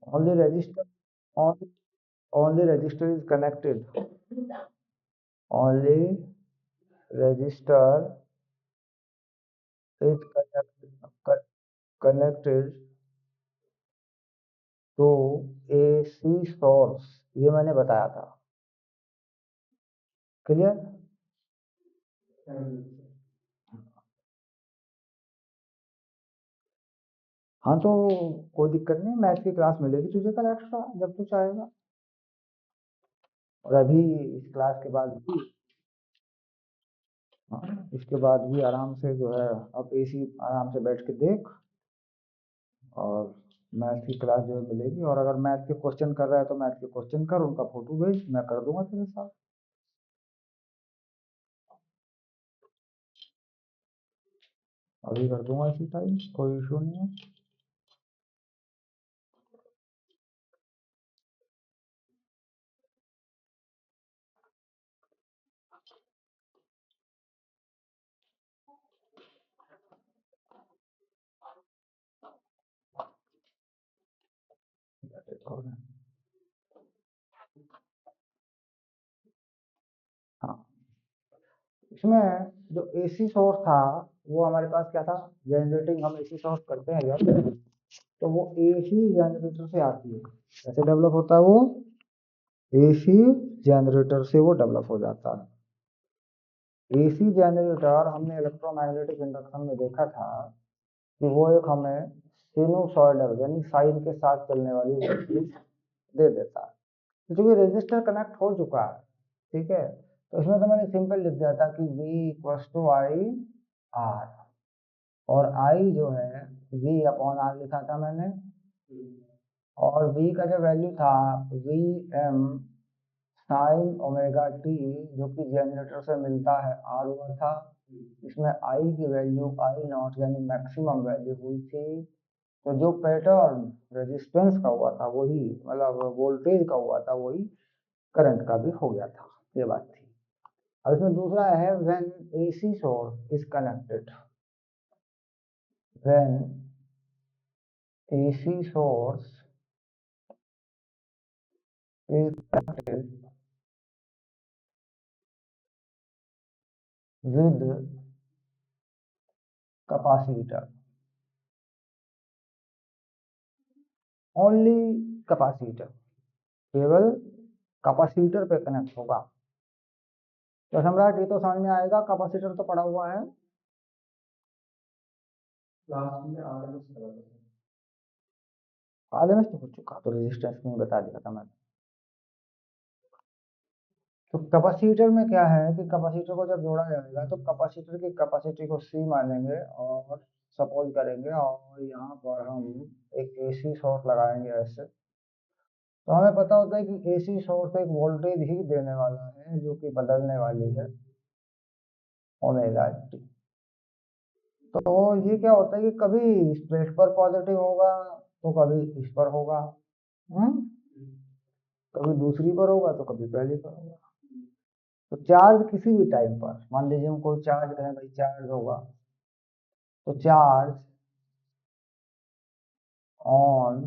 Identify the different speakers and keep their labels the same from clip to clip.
Speaker 1: only register only, only register is connected, only register is connected to AC source, ये मैंने बताया था। Clear? हाँ तो कोई दिक्कत नहीं, मैथ की क्लास मिलेगी तुझे कल एक्स्ट्रा जब तू चाहेगा। और अभी इस क्लास के बाद भी, हाँ, इसके बाद भी आराम से जो है अब एसी आराम से बैठ के देख, और मैथ की क्लास जो है मिलेगी। और अगर मैथ के क्वेश्चन कर रहा है तो मैथ के क्वेश्चन कर, उनका फोटो भेज, मैं कर दूंगा तेरे साथ। अभी कर दूंगा इसी टाइम, कोई इशू नहीं है। हाँ, इसमें जो एसी सोर्स था वो हमारे पास क्या था, जनरेटिंग हम एसी सोर्स करते हैं यार, तो वो एसी जनरेटर से आती है। कैसे डेवलप होता है वो? एसी जनरेटर से वो डेवलप हो जाता है। एसी जनरेटर हमने इलेक्ट्रोमैग्नेटिक इंडक्शन में देखा था कि वो एक हमें सिनुसॉइडल यानी साइन के साथ चलने वाली वोल्टेज दे देता है। तो चूंकि रेजिस्टर कनेक्ट हो चुका है, ठीक है, तो इसमें तो मैंने सिंपल लिख दिया था कि V equals to I R, और I जो है V अपॉन आर लिखा था मैंने, और V का जो वैल्यू था V m sine omega t, जो कि जनरेटर से मिलता है आर हुआ था। इसमें I की वैल्यू आई नॉट यानी मैक्सिमम वैल्यू हुई थी। तो जो पैटर्न रेजिस्टेंस का हुआ था वही, मतलब वोल्टेज का हुआ था वही करंट का भी हो गया था, ये बात थी। अब इसमें दूसरा है when AC source is connected, when AC source is connected with capacitor, only capacitor, केवल कैपेसिटर पे कनेक्ट होगा। तो सम्राट ये तो समझ में आएगा, कैपेसिटर तो पड़ा हुआ है लास्ट में, आरएमएस तो हो चुका, तो रेजिस्टेंस में बता दिया था मैंने। तो कैपेसिटर में क्या है कि कैपेसिटर को जब जोड़ा जाएगा तो कैपेसिटर की कैपेसिटी को सी मानेंगे और सपोज करेंगे, और यहाँ पर हम एक एसी सोर्स लगाएंगे ऐसे। तो हमें पता होता है कि एसी सोर्स एक वोल्टेज ही देने वाला है जो कि बदलने वाली है ओमेगा टी। तो ये क्या होता है कि कभी इस प्लेट पर पॉजिटिव होगा तो कभी इस पर होगा, हम्म, कभी दूसरी पर होगा तो कभी पहली पर होगा। तो चार्ज किसी भी टाइम पर, मान लीजिए हम कोई चार्ज करें भाई, चार्ज होगा, तो charge on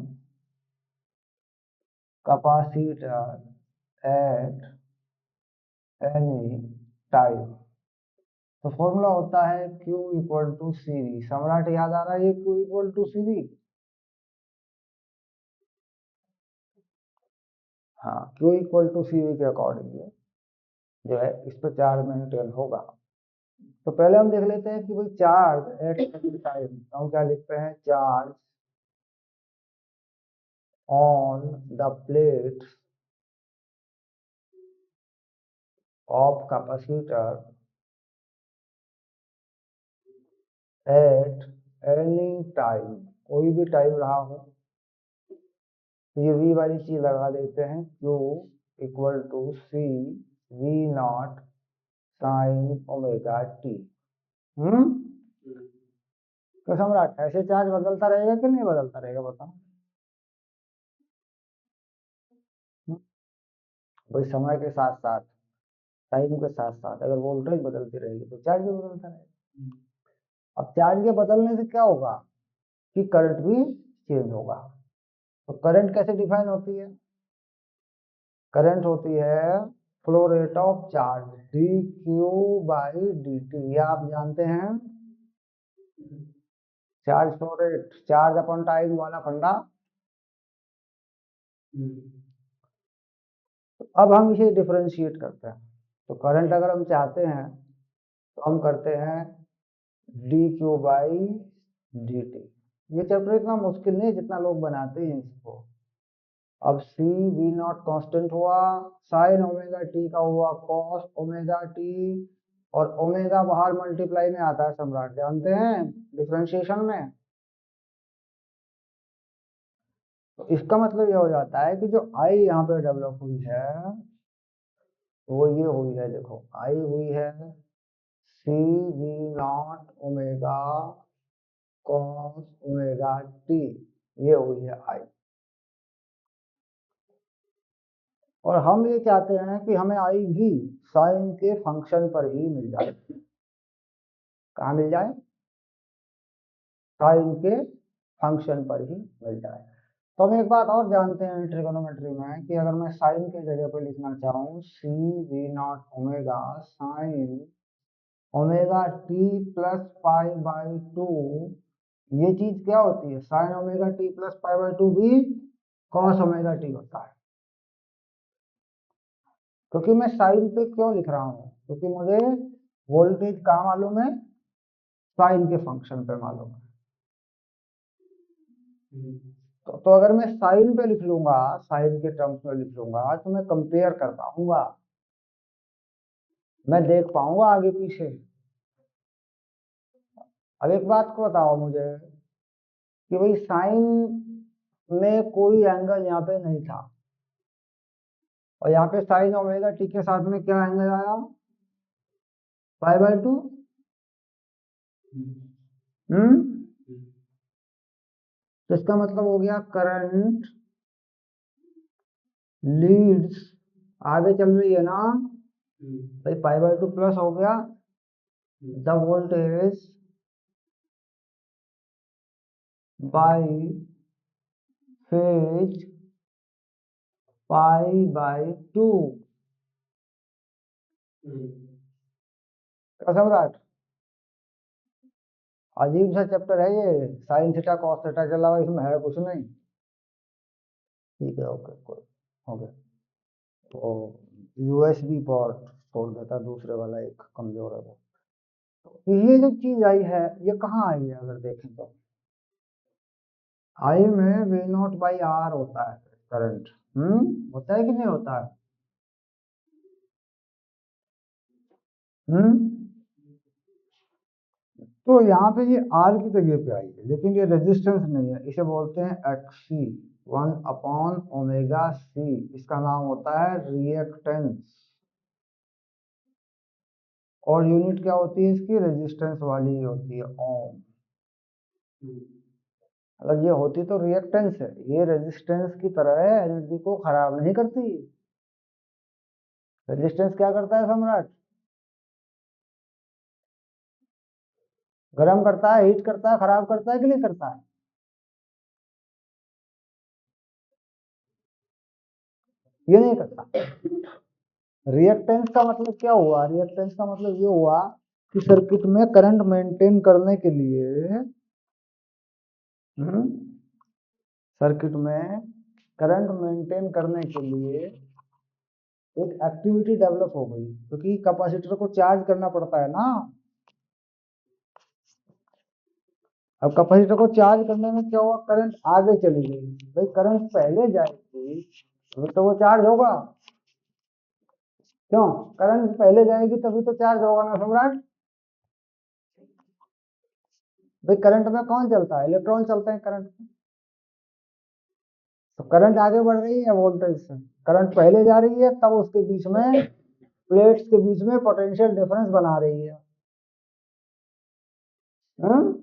Speaker 1: capacitor at any time, तो फॉर्मूला होता है Q equal to C V. Samrat याद आ रहा है ये Q equal to C V? हाँ, Q equal to C V के अकॉर्डिंग जो है इस पर चार्ज मेंटेन होगा। तो पहले हम देख लेते हैं कि भाई चार्ज एट एनी टाइम, हम क्या लिखते हैं, charge on the plate of capacitor at any time, कोई भी टाइम रहा हो, तो ये v वाली चीज लगा देते हैं, Q equal to C V naught sine omega t. हम्म, तो सम्राट ऐसे चार्ज बदलता रहेगा कि नहीं बदलता रहेगा, बताओ। भाई समय के साथ साथ, टाइम के साथ साथ अगर वोल्टेज बदलती रहेगी तो चार्ज भी बदलता रहेगा। अब चार्ज के बदलने से क्या होगा कि करंट भी चेंज होगा। तो करंट कैसे डिफाइन होती है? करंट होती है flow rate of charge, D Q by d T. ये आप जानते हैं, charge flow rate, charge upon time वाला फंडा। तो अब हम इसे डिफरेंशिएट करते हैं। तो करंट अगर हम चाहते हैं तो हम करते हैं D Q by d T. ये चैप्टर इतना मुश्किल नहीं जितना लोग बनाते हैं इसको। अब सी वी नॉट कांस्टेंट हुआ, साइन ओमेगा टी का हुआ कॉस ओमेगा टी, और ओमेगा बाहर मल्टीप्लाई में आता है सम्राट, जानते हैं डिफरेंशिएशन में। तो इसका मतलब ये हो जाता है कि जो आई यहाँ पे डेवलप हुई है वो ये हुई है, देखो आई हुई है C V naught omega cos omega t, ये हुई है आई। और हम ये चाहते हैं कि हमें आई भी साइन के फंक्शन पर ही मिल जाए। कहाँ मिल जाए? साइन के फंक्शन पर ही मिल जाए। तो हम एक बात और जानते हैं ट्रिगोनोमेट्री में कि अगर मैं साइन के जगह पर लिखना चाहूँ C V naught omega sine omega t plus pi by two, ये चीज क्या होती है? Sine omega t plus pi by two भी कॉस ओमेगा टी होता है। क्योंकि मैं साइन पे क्यों लिख रहा हूँ? क्योंकि मुझे वोल्टेज कहाँ मालूम है? साइन के फंक्शन पे मालूम है। तो अगर मैं साइन पे लिख लूंगा, साइन के टर्म्स में लिख लूंगा, तो मैं कंपेयर कर पाऊंगा, मैं देख पाऊंगा आगे पीछे। अब एक बात को बताओ मुझे कि भाई साइन में कोई एंगल यहाँ पे नहीं था, और यहाँ पे साइन ओमेगा टी के साथ में क्या एंगल आया? Pi by two. तो इसका मतलब हो गया करंट लीड्स, आगे चल रही है ना भाई, पाई बाय टू प्लस हो गया the voltage by phase pi by two. सम्राट अजीब सा चैप्टर है ये, साइन थीटा कॉस थीटा के अलावा इसमें है कुछ नहीं। ठीक है, ओके, कोई हो गया। तो यूएसबी पोर्ट छोड़ देता, दूसरे वाला एक कमजोर है वो। तो ये जो चीज आई है ये कहाँ आई है? अगर देखें तो आई में वी नॉट बाई आर होता है करंट। होता है कि नहीं होता है? हम्म तो यहाँ पे ये आर की जगह पे आई है, लेकिन ये रेजिस्टेंस नहीं है, इसे बोलते हैं एक्सी, 1/ओमेगा सी। इसका नाम होता है रिएक्टेंस, और यूनिट क्या होती है इसकी? रेजिस्टेंस वाली होती है, ओम। मतलब ये होती तो रिएक्टेंस है, ये रेजिस्टेंस की तरह है, एनर्जी को खराब नहीं करती। रेजिस्टेंस क्या करता है सम्राट? गर्म करता है, हीट करता है, खराब करता है कि नहीं करता है? ये नहीं करता। रिएक्टेंस का मतलब क्या हुआ? रिएक्टेंस का मतलब ये हुआ कि सर्किट में करंट मेंटेन करने के लिए, सर्किट में करंट मेंटेन करने के लिए एक एक्टिविटी डेवलप हो गई, क्योंकि कैपेसिटर को चार्ज करना पड़ता है ना। अब कैपेसिटर को चार्ज करने में क्या हुआ? करंट आगे चली गई। भाई करंट पहले जाएगी तो वो चार्ज होगा। क्यों? करंट पहले जाएगी तभी तो चार्ज होगा ना सम्राट। भाई करंट में कौन चलता है? इलेक्ट्रॉन चलते हैं करंट में। तो करंट आगे बढ़ रही है वोल्टेज से, करंट पहले जा रही है, तब उसके बीच में, प्लेट्स के बीच में पोटेंशियल डिफरेंस बना रही है। हम्म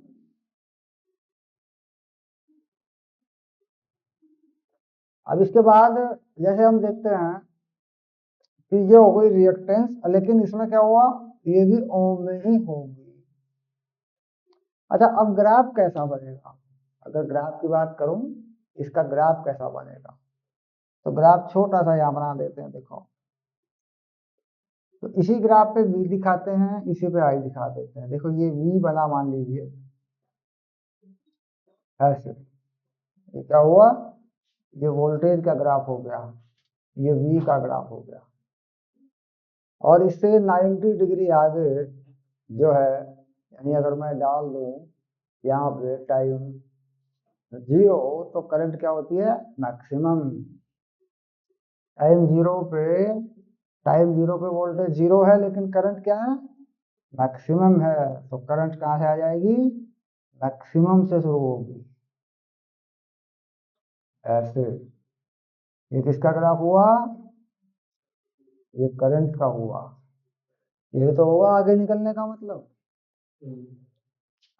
Speaker 1: अब इसके बाद जैसे हम देखते हैं कि ये हो गई रिएक्टेंस, लेकिन इसमें क्या हुआ? ये भी ओम में ही होगी। अच्छा, अब ग्राफ कैसा बनेगा? अगर ग्राफ की बात करूं, इसका ग्राफ कैसा बनेगा। तो ग्राफ छोटा सा यहाँ बना देते हैं, देखो। तो इसी ग्राफ पे v दिखाते हैं, इसी पे i दिखा देते हैं। देखो ये v बना, मान लीजिए ऐसे। ये क्या हुआ, ये वोल्टेज का ग्राफ हो गया, ये v का ग्राफ हो गया। और इससे 90 डिग्री आगे जो है, यानी अगर मैं डाल दूं यहाँ पे टाइम 0, तो करंट क्या होती है, मैक्सिमम। टाइम जीरो पे टाइम जीरो पे वोल्टेज 0 है, लेकिन करंट क्या है, मैक्सिमम है। तो करंट कहाँ से आ जाएगी, मैक्सिमम से शुरू होगी, ऐसे। ये किसका ग्राफ हुआ, ये करंट का हुआ। ये तो हुआ आगे निकलने का मतलब,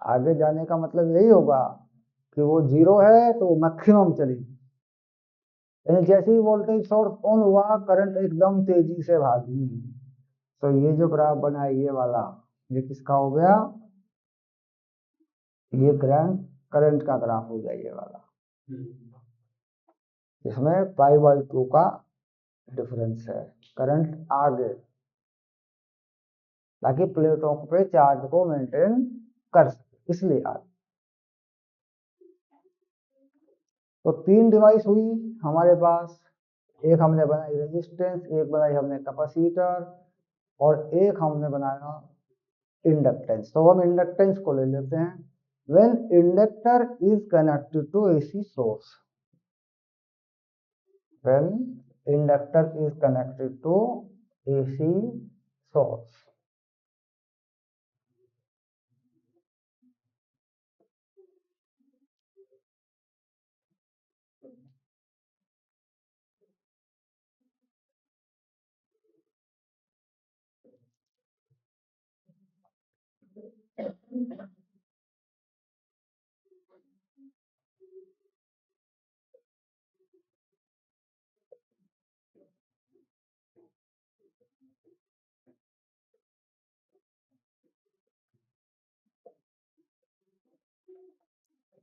Speaker 1: आगे जाने का मतलब यही होगा कि वो 0 है तो मैक्सिमम चली। यानी जैसे ही वोल्टेज सोर्स ऑन हुआ, करंट एकदम तेजी से भागी। तो ये जो ग्राफ बना है ये वाला, ये किसका हो गया, ये करंट का ग्राफ हो गया, ये वाला। इसमें π/2 का डिफरेंस है, करंट आगे, ताकि प्लेटों पे चार्ज को मेंटेन कर सके, इसलिए आगे। तो 3 डिवाइस हुई हमारे पास। एक हमने बनाई रेजिस्टेंस, एक बनाई हमने कैपेसिटर, और एक हमने बनाया इंडक्टेंस। तो हम इंडक्टेंस को ले लेते हैं। When inductor is connected to AC source, when inductor is connected to AC source.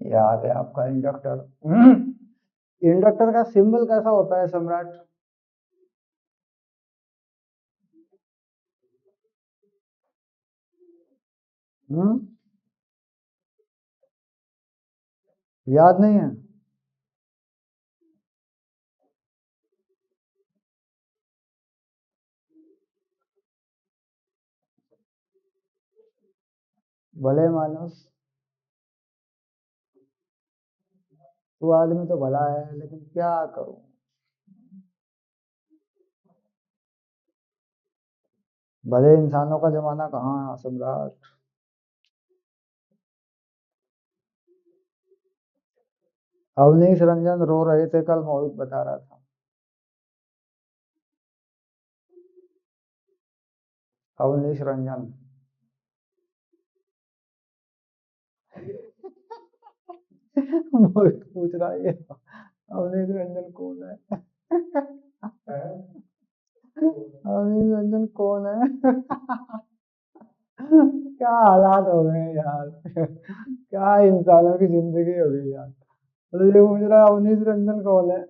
Speaker 1: ये आ गया आपका इंडक्टर। इंडक्टर का सिंबल कैसा होता है सम्राट, हम्म, याद नहीं है। भले मानुस, तू आदमी तो भला है, लेकिन क्या करूं। भले इंसानों का जमाना कहाँ सम्राट। अवनीश रंजन रो रहे थे कल, मोहित बता रहा था। अवनीश रंजन। मोहित पूछ रहा है ये अवनीश रंजन कौन है। अवनीश रंजन कौन है। क्या हालात हो गए यार। क्या इंसानों की जिंदगी हो गई यार। तो ये पूछ रहा है अवनीश रंजन कौन है।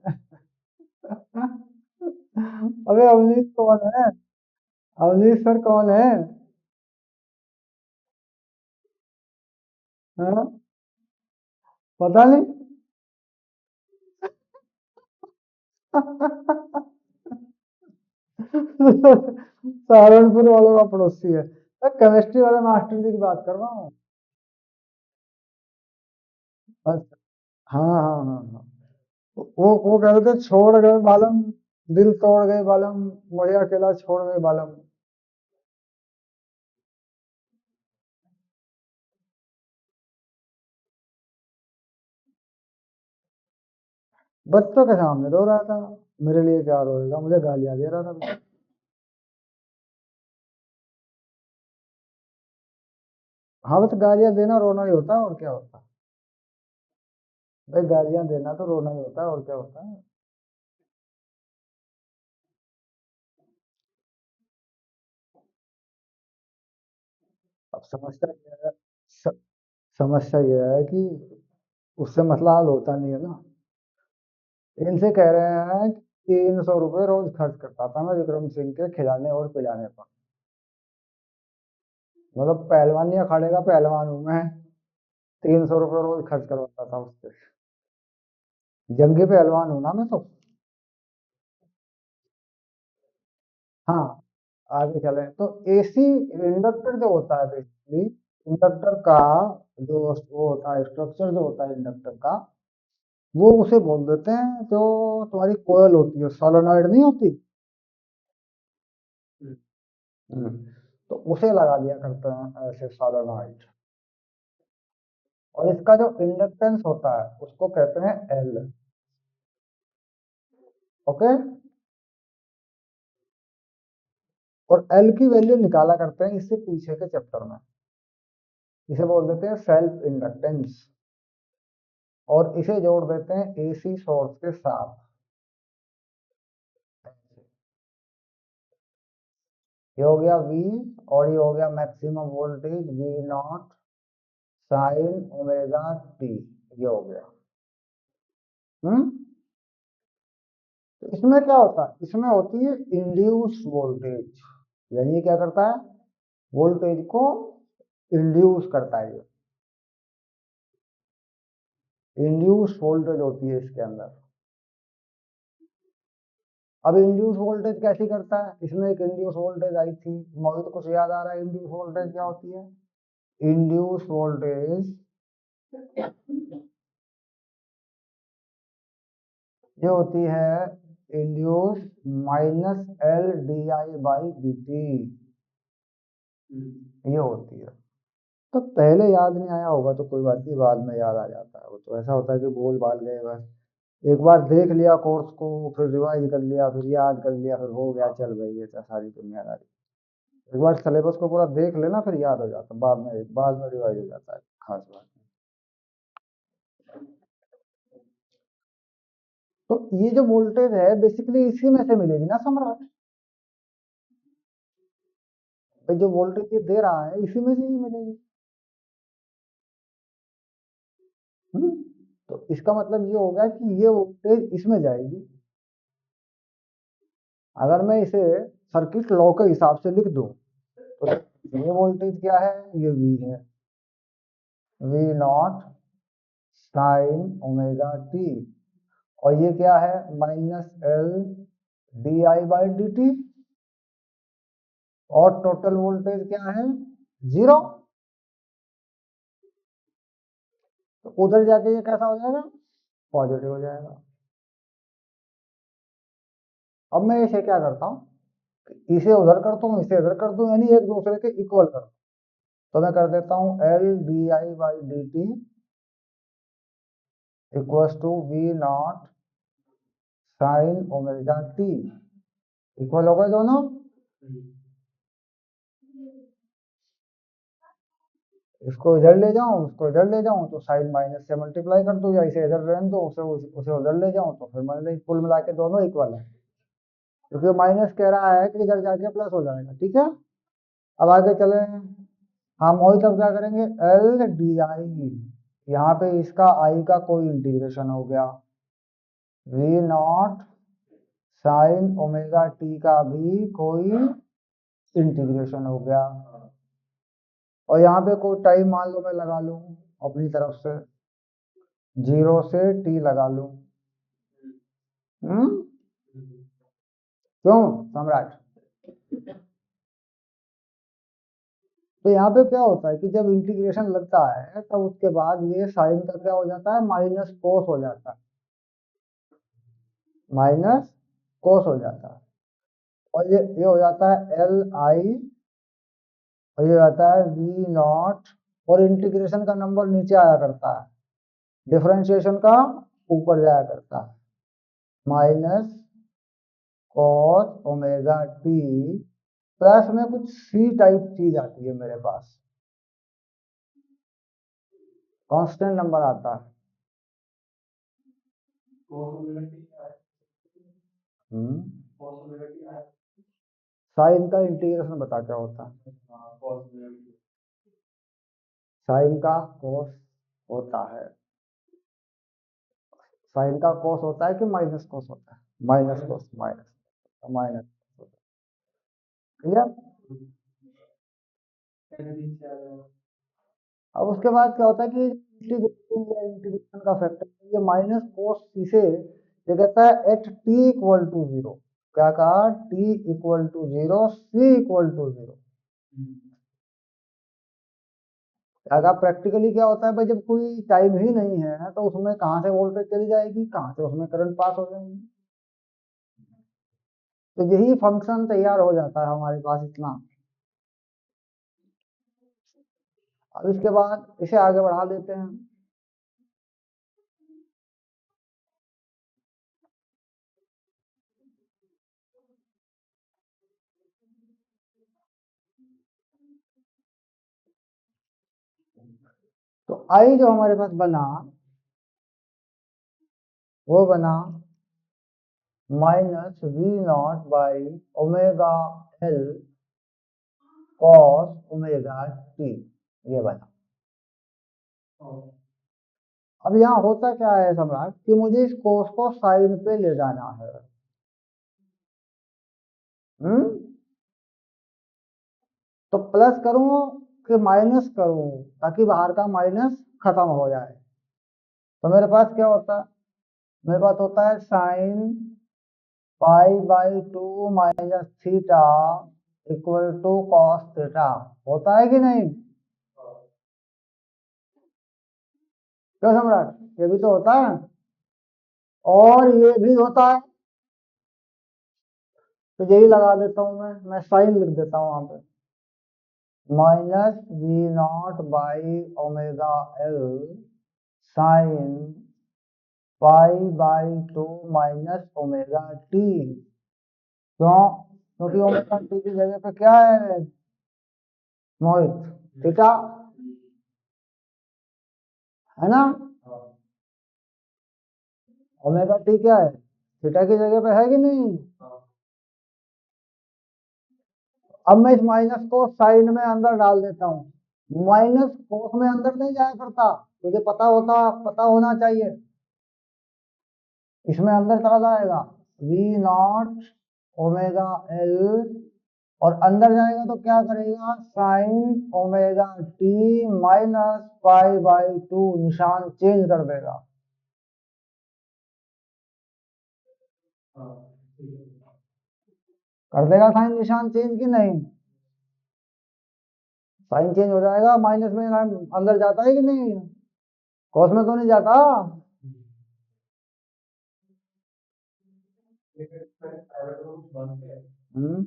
Speaker 1: अबे अवनीश कौन है, अवनीश सर कौन है। हाँ? पता नहीं। सहारनपुर वालों का पड़ोसी है। केमिस्ट्री वाले मास्टर जी की बात कर रहा हूँ। बस। हाँ हाँ हाँ हाँ। वो कह रहे थे छोड़ गए बालम, दिल तोड़ गए बालम, मुझे अकेला छोड़ गए बालम। बच्चों के सामने रो रहा था। मेरे लिए क्या रोएगा, मुझे गालियां दे रहा था। हाँ, बस गालियां देना रोना ही होता है, और क्या होता है। भाई गालियां देना तो रोना ही होता है, और क्या होता है। अब समस्या यह है, स, समस्या यह है कि उससे मसला हल होता नहीं है ना। इनसे कह रहे हैं कि 300 रुपये रोज खर्च करता था मैं विक्रम सिंह के खिलाने और पिलाने पर। मतलब पहलवानी अखाड़े का पहलवान हूं मैं, 300 रुपये रोज खर्च करवाता था उससे। जंगी पहलवान हूं ना मैं तो। हाँ, आगे चले तो एसी इंडक्टर जो होता है बेसिकली, इंडक्टर का जो वो होता है स्ट्रक्चर जो होता है इंडक्टर का, वो उसे बोल देते हैं जो तुम्हारी कोयल होती है सोलेनॉइड नहीं होती। हम्म, तो उसे लगा दिया करते हैं ऐसे सोलेनॉइड। और इसका जो इंडक्टेंस होता है उसको कहते हैं एल। ओके। और एल की वैल्यू निकाला करते हैं इससे पीछे के चैप्टर में, इसे बोल देते हैं सेल्फ इंडक्टेंस। और इसे जोड़ देते हैं एसी सोर्स के साथ। ये हो गया V, और ये हो गया maximum voltage V0 sine omega t. ये हो गया। हम्म। तो इसमें क्या होता है, इसमें होती है इंड्यूस वोल्टेज। यानी ये क्या करता है, वोल्टेज को इंड्यूस करता है। इंड्यूस वोल्टेज होती है इसके अंदर। अब इंड्यूस वोल्टेज कैसे करता है, इसमें एक इंड्यूस वोल्टेज आई थी, मोहित कुछ याद आ रहा है इंड्यूस वोल्टेज क्या होती है? इंड्यूस वोल्टेज ये होती है induce minus L d i by d T. ये होती है। तो पहले याद नहीं आया होगा तो कोई बात नहीं, बाद में याद आ जाता है। वो तो ऐसा होता है कि भूल भाल गए बस, एक बार देख लिया कोर्स को, फिर रिवाइज कर लिया, फिर याद कर लिया, फिर हो गया, चल रही है सारी दुनियादारी। एक बार सिलेबस को पूरा देख लेना फिर याद हो जाता, बाद में रिवाइज हो जाता है, खास बात नहीं। तो ये जो वोल्टेज है बेसिकली इसी में से मिलेगी ना सम्राट। भाई जो वोल्टेज ये दे रहा है इसी में से ही मिलेगी। हम्म। तो इसका मतलब ये होगा कि ये वोल्टेज इसमें जाएगी। अगर मैं इसे सर्किट लॉ के हिसाब से लिख दूं तो ये वोल्टेज क्या है, ये V है, V0 साइन ओमेगा टी। और ये क्या है, minus L d i by d T. और टोटल वोल्टेज क्या है, 0। तो उधर जाके ये कैसा हो जाएगा, पॉजिटिव हो जाएगा। अब मैं इसे क्या करता हूँ, इसे उधर करता हूँ इसे इधर कर दूं, यानी एक दूसरे के इक्वल कर दूं। तो मैं कर देता हूँ L d i by d t equals to V0 sine omega t. Equal हो गए दोनों। इसको इधर ले जाऊं उसको इधर ले जाऊं तो साइन माइनस से मल्टीप्लाई कर दूं, या इसे इधर रहने दो उसे उसे उधर ले जाऊं तो फिर मतलब कुल मिला के दोनों इक्वल है, क्योंकि माइनस कह रहा है कि इधर जाके प्लस हो जाएगा। ठीक है, अब आगे चले। हाँ मोहित, अब क्या करेंगे, एल डी आई, यहाँ पे इसका आई का कोई इंटीग्रेशन हो गया, V0 साइन ओमेगा टी का भी कोई इंटीग्रेशन हो गया। और यहाँ पे कोई टाइम मान लो मैं लगा लूं अपनी तरफ से, 0 से T लगा लूं। हम्म। क्यों सम्राट? तो यहाँ पे क्या होता है कि जब इंटीग्रेशन लगता है तब उसके बाद ये साइन का क्या हो जाता है, माइनस कोस हो जाता है, माइनस कोस हो जाता है। और ये हो जाता है एल आई, और ये आता है V0। और इंटीग्रेशन का नंबर नीचे आया करता है, डिफरेंशिएशन का ऊपर जाया करता है, minus cos omega t plus में कुछ सी टाइप चीज आती है मेरे पास, कांस्टेंट नंबर आता है। साइन का इंटीग्रेशन बता क्या होता है, साइन का कोस होता है, साइन का कॉस होता है कि माइनस कॉस होता है? Minus cos, minus minus. Clear? अब उसके बाद क्या होता है कि इंटीग्रेशन या इंटीग्रेशन का फैक्टर ये माइनस कोस सी से ये कहता है at t equal to zero. क्या कहा? T equal to zero, C equal to zero. क्या कहा? प्रैक्टिकली क्या होता है भाई, जब कोई टाइम ही नहीं है तो उसमें कहाँ से वोल्टेज चली जाएगी, कहाँ से उसमें करंट पास हो जाएगी। तो यही फंक्शन तैयार हो जाता है हमारे पास इतना। अब इसके बाद इसे आगे बढ़ा देते हैं। तो आई जो हमारे पास बना वो बना minus V naught by omega L cos omega t, ये बना। अब यहाँ होता क्या है सम्राट कि मुझे इस कोस को साइन पे ले जाना है। हम्म तो प्लस करूं कि माइनस करूं, ताकि बाहर का माइनस खत्म हो जाए। तो मेरे पास क्या होता है? मेरे पास होता है sine pi by two minus theta equal to cos theta. होता है कि नहीं? क्यों सम्राट, ये भी तो होता है। और ये भी होता है। तो यही लगा देता हूं, मैं साइन लिख देता हूं वहां पे। Minus V naught by omega L sine pi by two minus omega t. क्यों? क्योंकि ओमेगा टी की जगह पे क्या है मोहित? थीटा है ना। ओमेगा टी क्या है? थीटा की जगह पे है कि नहीं? अब मैं इस माइनस को साइन में अंदर डाल देता हूँ। माइनस कोस में अंदर नहीं जाया करता, तुझे पता होना चाहिए। इसमें अंदर चला जाएगा वी नॉट ओमेगा एल, और अंदर जाएगा तो क्या करेगा? Sign omega T minus pi by to, निशान चेंज कर देगा। कर देगा साइन निशान चेंज कि नहीं? साइन चेंज हो जाएगा। माइनस में अंदर जाता है कि नहीं? कॉस में तो नहीं जाता। हम्म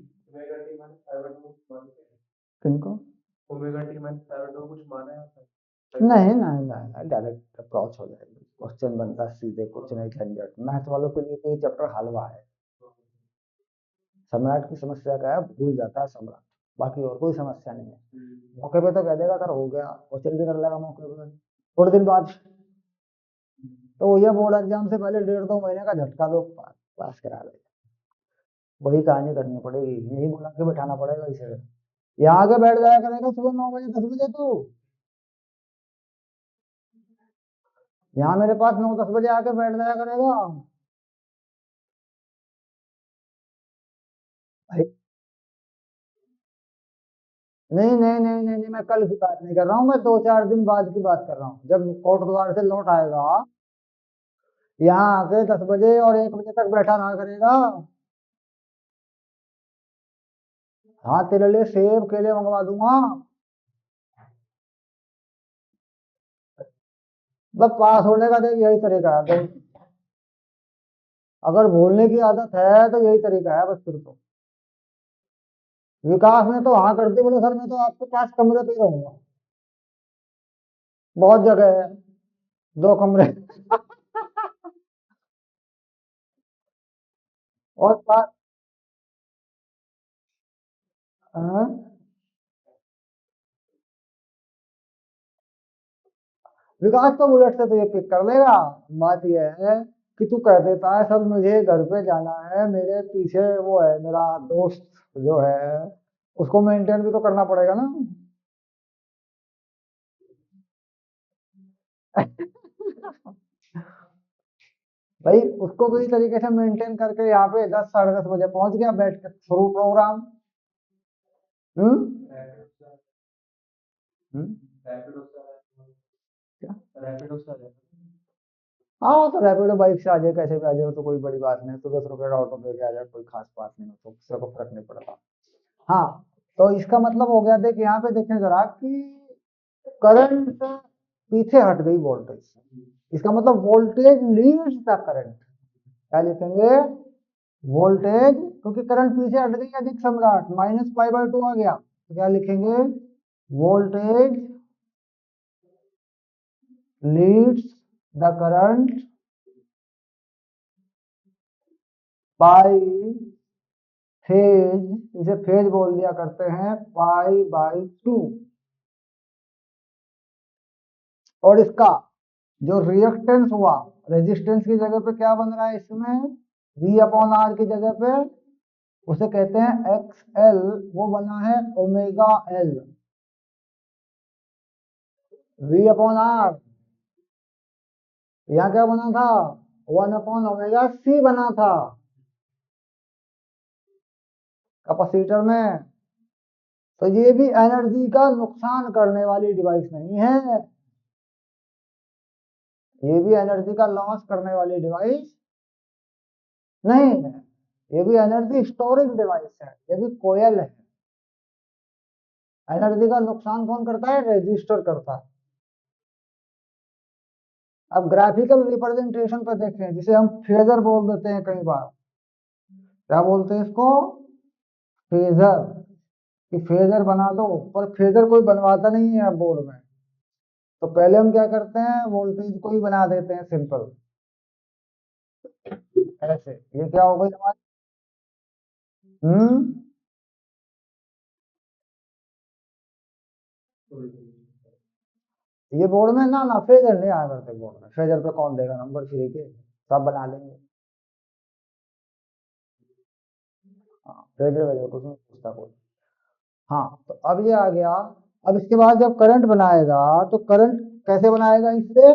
Speaker 1: किनको? नहीं नहीं नहीं, डायरेक्ट अप्रोच हो जाएगी, क्वेश्चन बनता है सीधे, कुछ नहीं झंझट। मैथ वालों के लिए तो ये चैप्टर हलवा है। सम्राट की समस्या क्या है? भूल जाता है सम्राट, बाकी और कोई समस्या नहीं है। मौके पे तो कह देगा सर हो गया, क्वेश्चन भी कर लेगा मौके पे थोड़े दिन बाद। तो ये बोर्ड एग्जाम से पहले 1.5-2 महीने का झटका दो, पास करा देगा। वही कहानी करनी पड़ेगी, यही बुला के बैठाना पड़ेगा इसे। यहाँ आके बैठ जाया करेगा सुबह 9 बजे 10 बजे तू। यहाँ मेरे पास 9-10 बजे आके बैठ जाया करेगा भाई। नहीं नहीं नहीं नहीं नहीं, मैं कल की बात नहीं कर रहा हूँ, मैं 2-4 दिन बाद की बात कर रहा हूँ, जब कोर्ट द्वार से लौट आएगा। यहाँ आके 10 बजे और 1 बजे तक बैठा रहा करेगा। हाँ, तेरे लिए सेब केले मंगवा दूंगा। बस पास होने का देख यही तरीका है तो। अगर भूलने की आदत है तो यही तरीका है बस फिर तो। विकास ने तो हाँ कर दी, बोले सर मैं तो आपके पास कमरे पे ही रहूंगा। बहुत जगह है, 2 कमरे। और हाँ, विकास तो बुलेट से तो ये पिक कर लेगा। बात ये है कि तू कह देता है सर मुझे घर पे जाना है, मेरे पीछे वो है मेरा दोस्त जो है, उसको मेंटेन भी तो करना पड़ेगा ना। भाई उसको किसी तरीके से मेंटेन करके यहाँ पे 10 साढ़े 10 बजे पहुंच गया, बैठ के शुरू प्रोग्राम। हम्म। हम्म। क्या? हाँ वो तो रैपिडो बाइक से आ जाए, कैसे भी आ जाए, वो तो कोई बड़ी बात नहीं, तो 10 रुपए का ऑटो दे के आ जाए, कोई खास बात नहीं, तो किसी को फर्क नहीं पड़ता। हाँ, तो इसका मतलब हो गया, देख यहाँ पे देखें जरा कि करंट पीछे हट गई वोल्टेज से। इसका मतलब वोल्टेज लीड्स द करंट। क्या लिखेंगे? वोल्टेज, क्योंकि करंट पीछे हट गई, अधिक सम्राट -π/2 आ गया, तो क्या लिखेंगे? Voltage leads the current by phase, इसे फेज बोल दिया करते हैं, π/2। और इसका जो रिएक्टेंस हुआ, रेजिस्टेंस की जगह पे क्या बन रहा है इसमें? V/R की जगह पे उसे कहते हैं XL, वो बना है ω L। V/R, यहाँ क्या बना था? 1/ω C बना था कैपेसिटर में। तो ये भी एनर्जी का नुकसान करने वाली डिवाइस नहीं है, ये भी एनर्जी का लॉस करने वाली डिवाइस नहीं है, ये भी एनर्जी स्टोरेज डिवाइस है, ये भी कोयल है। एनर्जी का नुकसान कौन करता है? रेजिस्टर करता है। अब ग्राफिकल रिप्रेजेंटेशन पर देखें, जिसे हम फेजर बोल देते हैं कई बार। क्या बोलते हैं इसको? फेजर। कि फेजर बना दो, पर फेजर कोई बनवाता नहीं है अब बोर्ड में। तो पहले हम क्या करते हैं, वोल्टेज को ही बना देते हैं सिंपल, ऐसे। ये क्या हो गई हमारी? हम्म। ये बोर्ड में ना, फेजर नहीं आया करते बोर्ड में, फेजर पे कौन देगा नंबर फ्री के, सब बना लेंगे। हाँ, फेजर वेजर कुछ नहीं पूछता कोई। हाँ, तो अब ये आ गया। अब इसके बाद जब करंट बनाएगा, तो करंट कैसे बनाएगा? इससे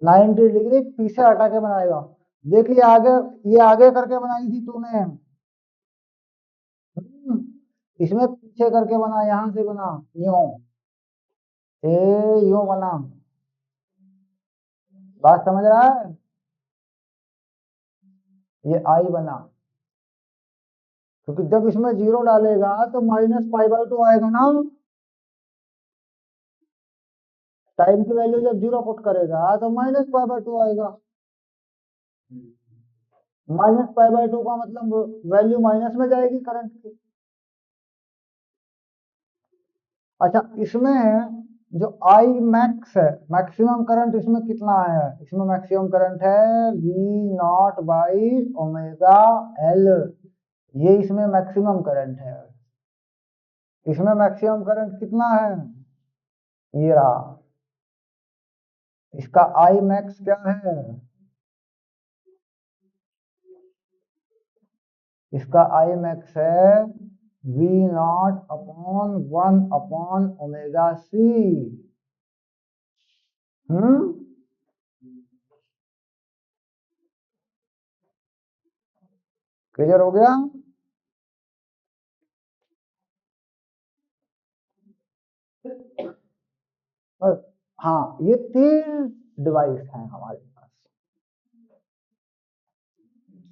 Speaker 1: 90 डिग्री पीछे हटा के बनाएगा। देखिए आगे, ये आगे करके बनाई थी तूने। हम्म, इसमें पीछे करके बना, यहां से बना, यूं, ए, यूं बना। बात समझ रहा है? ये आई बना, क्योंकि जब इसमें जीरो डालेगा तो -π/2 आएगा ना। टाइम की वैल्यू जब जीरो पुट करेगा तो -π/2 आएगा। -π/2 का मतलब वैल्यू माइनस में जाएगी करंट की। अच्छा, इसमें जो आई मैक्स है, मैक्सिमम करंट इसमें कितना है? इसमें मैक्सिमम करंट है V0/ω L। ये इसमें मैक्सिमम करंट है। इसमें मैक्सिमम करंट कितना है? ये रहा। इसका आई मैक्स क्या है? इसका आई मैक्स है V0/1/ω C। हम्म। क्लियर हो गया? और हाँ, ये तीन डिवाइस हैं हमारे पास।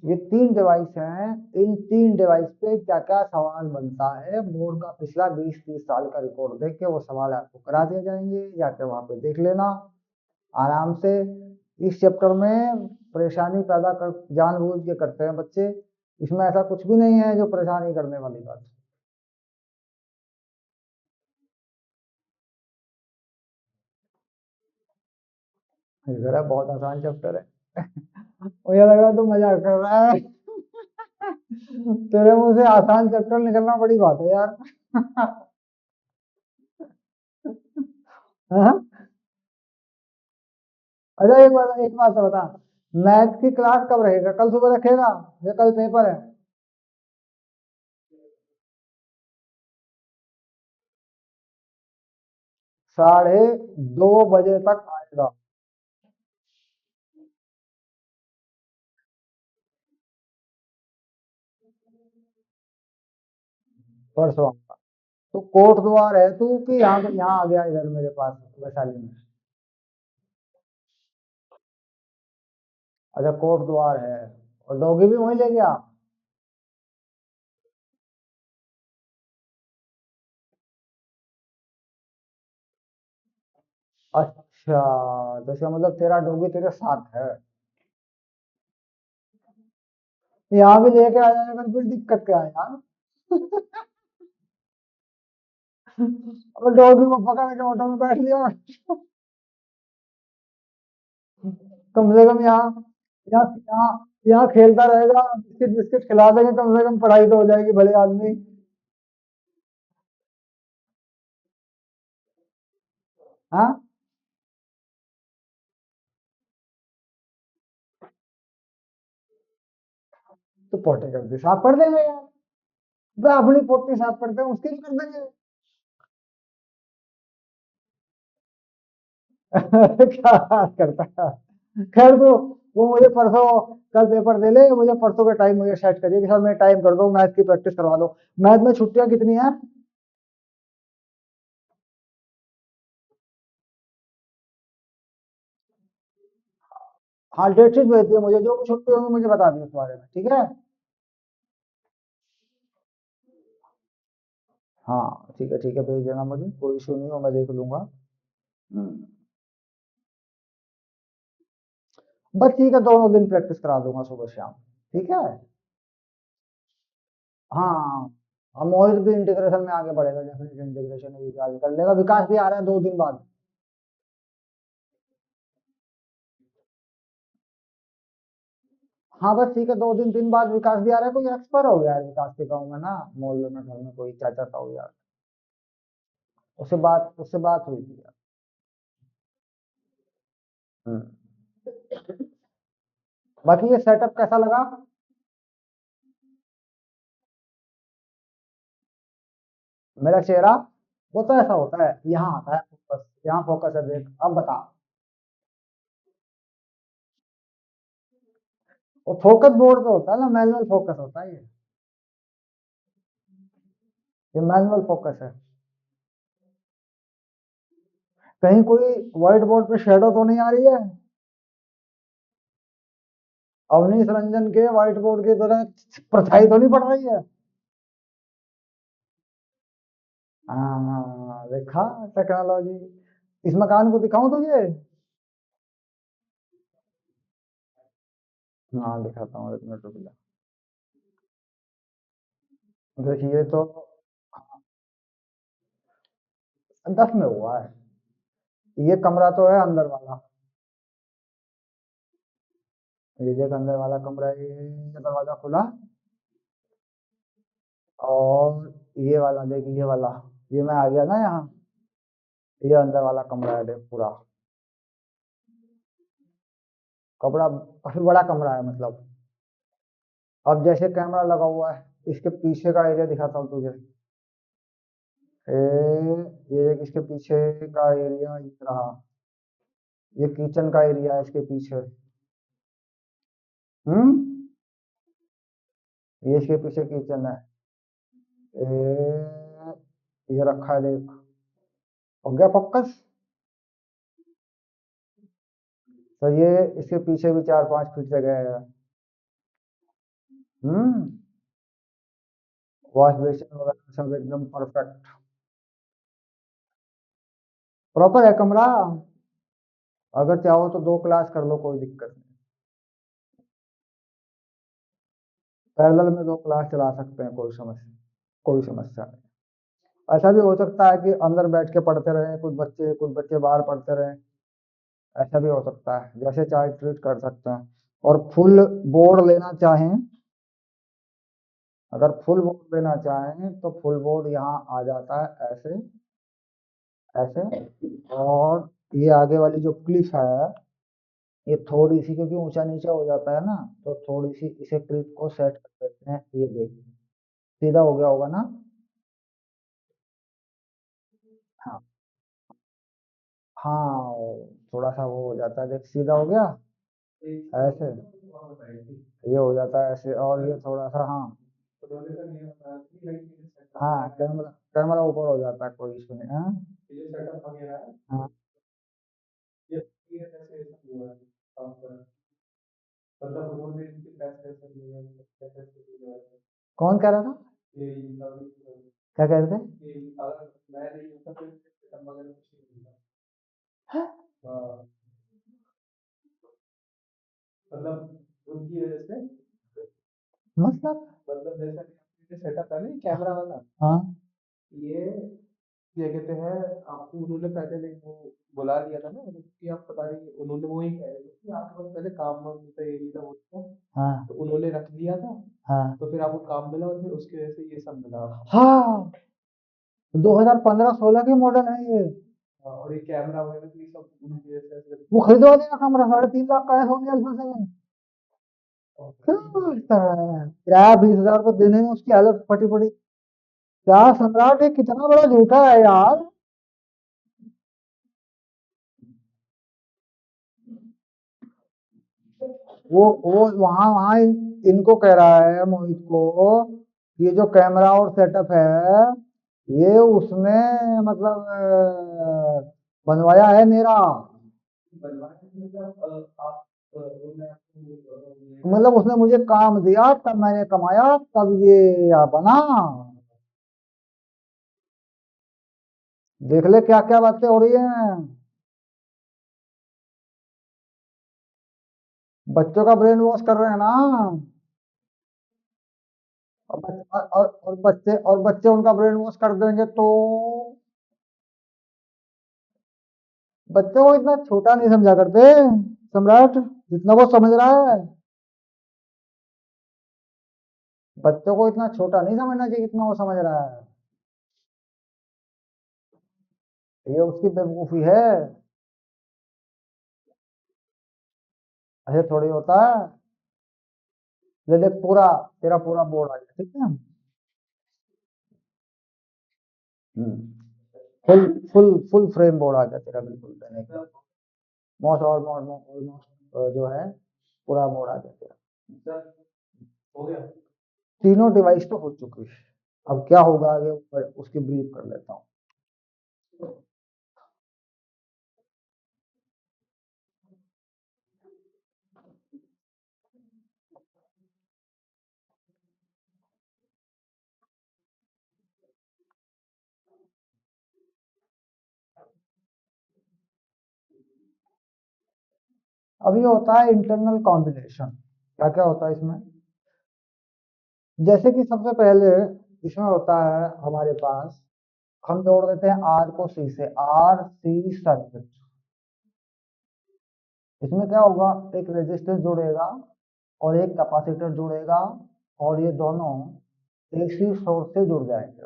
Speaker 1: ये तीन डिवाइस हैं। इन तीन डिवाइस पे क्या क्या सवाल बनता है, बोर्ड का पिछला 20-30 साल का रिकॉर्ड देख के वो सवाल आपको करा दिए जाएंगे, जाके वहां पे देख लेना आराम से। इस चैप्टर में परेशानी पैदा कर जानबूझ के करते हैं बच्चे, इसमें ऐसा कुछ भी नहीं है जो परेशानी करने वाली बात है। जरा बहुत आसान चैप्टर है। मुझे लग रहा है तू मजाक कर रहा है। तेरे मुंह से आसान चैप्टर निकलना बड़ी बात है यार। हाँ? अच्छा, एक बात तो बता, मैथ की क्लास कब रहेगा? कल सुबह रखेगा या कल पेपर है? 2:30 बजे तक आएगा। परसों आऊंगा। तो कोट द्वार है तू कि यहाँ आ गया इधर मेरे पास वैशाली में? अच्छा, कोट द्वार है। और डॉगी भी वहीं ले गया? अच्छा, तो इसका मतलब तेरा डॉगी तेरे साथ है। यहाँ भी लेके आ जाएगा तो फिर दिक्कत क्या है यार। अब डॉगी को पकड़ के ऑटो में बैठ लिया, कम से कम यहाँ यहाँ यहाँ यहाँ खेलता रहेगा, बिस्किट बिस्किट खिला देंगे, कम से कम पढ़ाई तो हो जाएगी भले आदमी। हाँ, तो पोटे कर दे, साफ कर देंगे यार। तो अपनी पोटी साफ करते हैं, उसकी भी कर देंगे। क्या बात करता है। खैर तो वो मुझे परसों, कल पेपर दे ले, मुझे परसों का टाइम मुझे सेट करिए कि सर मैं टाइम कर दो, मैथ की प्रैक्टिस करवा दो। मैथ में छुट्टियां कितनी है? हाँ, डेट शीट भेज दियो मुझे, जो भी छुट्टी होगी मुझे बता दियो उस बारे में, ठीक है। हाँ ठीक है, ठीक है, भेज देना मुझे, कोई इशू नहीं हो, मैं देख लूंगा। हम्म, बस ठीक है, दोनों दिन प्रैक्टिस करा दूंगा सुबह शाम। ठीक है। हाँ, हम मोहित भी इंटीग्रेशन में आगे बढ़ेगा, डेफिनेट इंटीग्रेशन भी आगे कर लेगा, विकास भी आ रहा है 2 दिन बाद। हाँ बस ठीक है, 2 दिन बाद विकास भी आ रहा है, कोई एक्सपायर हो गया है विकास के गाँव में ना, मोहल्ले में घर में कोई चाचा था हो यार। उससे बात हुई थी यार। हम्म। बाकी ये सेटअप कैसा लगा? मेरा चेहरा, वो तो ऐसा होता है, यहाँ आता है फोकस, यहाँ फोकस है, देख अब बता। वो फोकस बोर्ड पे होता है ना, मैनुअल फोकस होता है ये मैनुअल फोकस है। कहीं कोई व्हाइट बोर्ड पे शेडो तो नहीं आ रही है? अवनीश रंजन के व्हाइट बोर्ड की तरह परछाई तो नहीं पड़ रही है? हाँ देखा, टेक्नोलॉजी। इस मकान को दिखाऊं तुझे? हाँ दिखाता हूँ, 1 मिनट रुक जा। देखिए तो, 10 में हुआ है। ये कमरा तो है अंदर वाला, ये देख अंदर वाला कमरा है, ये दरवाजा खुला, और ये वाला देख, ये वाला, ये मैं आ गया ना यहाँ, ये अंदर वाला कमरा है देख पूरा। कमरा काफी बड़ा कमरा है मतलब। अब जैसे कैमरा लगा हुआ है, इसके पीछे का एरिया दिखाता हूँ तुझे। ए, ये देख इसके पीछे का एरिया ये रहा, ये किचन का एरिया है इसके पीछे। हम्म, ये इसके पीछे किचन है। ए, ये रखा है देख, हो गया फोकस। तो ये इसके पीछे भी 4-5 फीट जगह है। हम्म, वॉश बेसिन वगैरह सब एकदम परफेक्ट, प्रॉपर है कमरा। अगर चाहो तो 2 क्लास कर लो, कोई दिक्कत नहीं। पैरेलल में 2 क्लास चला सकते हैं, कोई समस्या नहीं। ऐसा भी हो सकता है कि अंदर बैठ के पढ़ते रहे कुछ बच्चे बाहर पढ़ते रहे, ऐसा भी हो सकता है, जैसे चाहे ट्रीट कर सकते हैं। और फुल बोर्ड लेना चाहें, अगर फुल बोर्ड लेना चाहें तो फुल बोर्ड यहाँ आ जाता है ऐसे, ऐसे। और ये आगे वाली जो क्लिप है, ये थोड़ी सी क्योंकि ऊंचा नीचा हो जाता है ना, तो थोड़ी सी इसे क्लिप को सेट कर देते हैं, ये देख, सीधा हो गया होगा ना। हाँ, हाँ, थोड़ा सा वो हो जाता है, देख सीधा हो गया ऐसे, ये हो जाता है ऐसे, और ये थोड़ा सा, हाँ। हाँ, कैमरा कैमरा ऊपर हो जाता है, कोई इशू नहीं। हाँ। ये सेटअप वगैरह है। हाँ। ये कैसे सब हुआ है काम पर? मतलब उन्होंने इनके पैसे कैसे लिए हैं, कैसे लिए हैं? कौन कह रहा था? ये इनका क्या कह रहे थे? कि अगर मैं नहीं होता तो सेटअप वगैरह कुछ नहीं होता। हाँ? हाँ, मतलब उनकी वजह से, मतलब जैसा कि सेटअप है ना कैमरा वाला। हाँ। ये क्या कहते हैं, आपको उन्होंने पहले नहीं वो बुला दिया था ना कि आप पता नहीं, उन्होंने वो ही कह रहे थे कि आपके पास पहले काम वाम तो ये नहीं था वो, हाँ, तो उन्होंने रख दिया था। हाँ, तो फिर आपको काम मिला और फिर उसकी वजह से ये सब मिला। हाँ, 2015-16 की मॉडल है ये। हाँ, और ये कैमरा वगैरह भी सब उनकी वजह से वो खरीदवा देगा कैमरा, 3.5 लाख का है सोनी अल्फा 7। क्या बोलता है, किराया 20,000 रुपये देने में उसकी हालत फटी पड़ी। क्या सम्राट, ये कितना बड़ा झूठा है यार। वो वहां वहां इनको कह रहा है मोहित को, ये जो कैमरा और सेटअप है ये उसने मतलब बनवाया है मेरा। बनवाया है मतलब मतलब उसने मुझे काम दिया तब मैंने कमाया तब ये बना। देख ले क्या क्या बातें हो रही हैं। बच्चों का ब्रेन वॉश कर रहे हैं ना। और बच्चे उनका ब्रेन वॉश कर देंगे तो बच्चों को इतना छोटा नहीं समझा करते सम्राट, जितना वो समझ रहा है। बच्चों को इतना छोटा नहीं समझना चाहिए जितना वो समझ रहा है। ये उसकी बेवकूफी है। ऐसे थोड़ी होता है। ले ले पूरा, तेरा पूरा बोर्ड आ गया, ठीक है। Full full full frame board आ गया तेरा, बिल्कुल देने का। मोस्ट ऑलमोस्ट जो है पूरा बोर्ड आ गया तेरा। हो गया। तीनों डिवाइस तो हो चुकी है। अब क्या होगा आगे ऊपर उसकी ब्रीफ कर लेता हूँ। अब ये होता है इंटरनल कॉम्बिनेशन। क्या क्या होता है इसमें? जैसे कि सबसे पहले इसमें होता है हमारे पास, हम जोड़ देते हैं आर को सी से, आर सी सर्किट। इसमें क्या होगा, एक रेजिस्टेंस जुड़ेगा और एक कैपेसिटर जुड़ेगा और ये दोनों एसी सोर्स से जुड़ जाएंगे।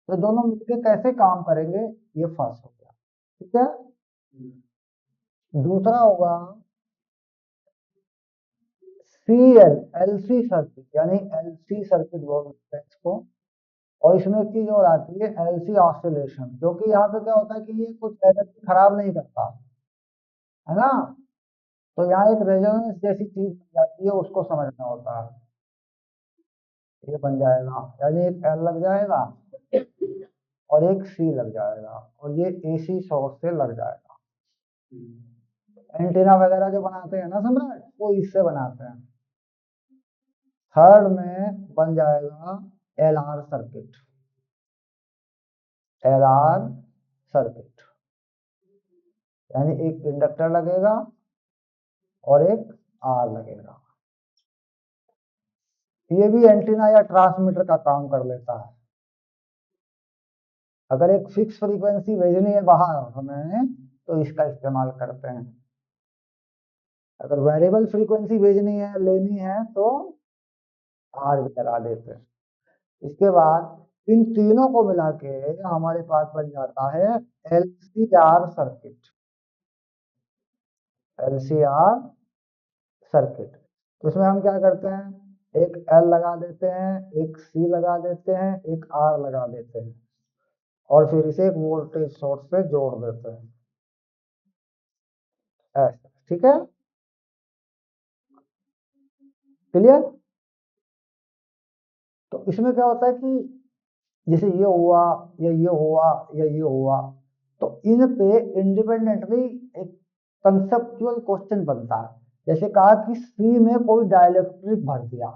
Speaker 1: तो दोनों मिलकर कैसे काम करेंगे, ये फर्स्ट हो गया, ठीक है। दूसरा होगा C L, L C circuit, यानी एल सी सर्किट बोलते हैं इसको। और इसमें एक चीज और आती है, एल सी ऑसिलेशन, क्योंकि यहाँ पे क्या होता है कि ये कुछ एनर्जी खराब नहीं करता है ना। तो यहाँ एक रेजोनेंस जैसी चीज बन जाती है, उसको समझना होता है। ये बन जाएगा, यानी एक एल लग जाएगा और एक सी लग जाएगा और ये एसी सोर्स से लग जाएगा। एंटीना वगैरह जो बनाते हैं ना सम्राट, वो इससे बनाते हैं। थर्ड में बन जाएगा L R circuit, L R circuit, यानी एक इंडक्टर लगेगा और एक आर लगेगा। ये भी एंटीना या ट्रांसमीटर का काम कर लेता है। अगर एक फिक्स फ्रीक्वेंसी भेजनी है बाहर हमें तो इसका इस्तेमाल करते हैं। अगर वेरिएबल फ्रीक्वेंसी भेजनी है, लेनी है, तो आर भी लगा देते हैं। इसके बाद इन तीनों को मिला के हमारे पास बन जाता है एलसीआर सर्किट, एलसीआर सर्किट। तो इसमें हम क्या करते हैं, एक एल लगा देते हैं, एक सी लगा देते हैं, एक आर लगा देते हैं और फिर इसे एक वोल्टेज सोर्स से जोड़ देते हैं, ऐसा, ठीक है। क्लियर? तो इसमें क्या होता है कि जैसे ये हुआ या ये हुआ या ये हुआ, तो इन पे इंडिपेंडेंटली एक कंसेप्चुअल क्वेश्चन बनता है। जैसे कहा कि सी में कोई डाइलेक्ट्रिक भर दिया,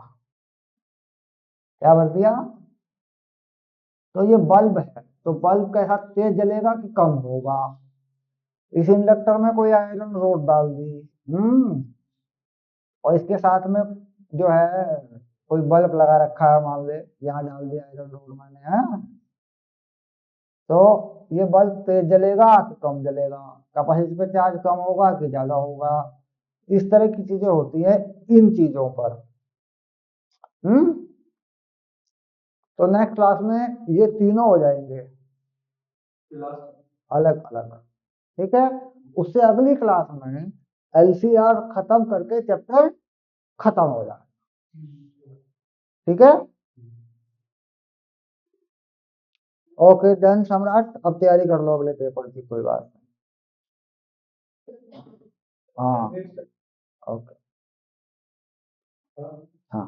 Speaker 1: क्या भर दिया, तो ये बल्ब है, तो बल्ब कैसा तेज जलेगा कि कम होगा। इस इंडक्टर में कोई आयरन रोड डाल दी, और इसके साथ में जो है कोई बल्ब लगा रखा है, मान ले यहाँ डाल दिया आयरन रोड मैंने, है, तो ये बल्ब तेज जलेगा कि कम जलेगा, कैपेसिटी पे चार्ज कम होगा कि ज्यादा होगा। इस तरह की चीजें होती है इन चीजों पर। हम्म तो नेक्स्ट क्लास में ये तीनों हो जाएंगे अलग अलग, ठीक है। उससे अगली क्लास में एलसीआर खत्म करके चैप्टर खत्म हो जाए, ठीक है। ओके डन सम्राट, अब तैयारी कर लो अगले पेपर की, कोई बात नहीं। हाँ ओके। हाँ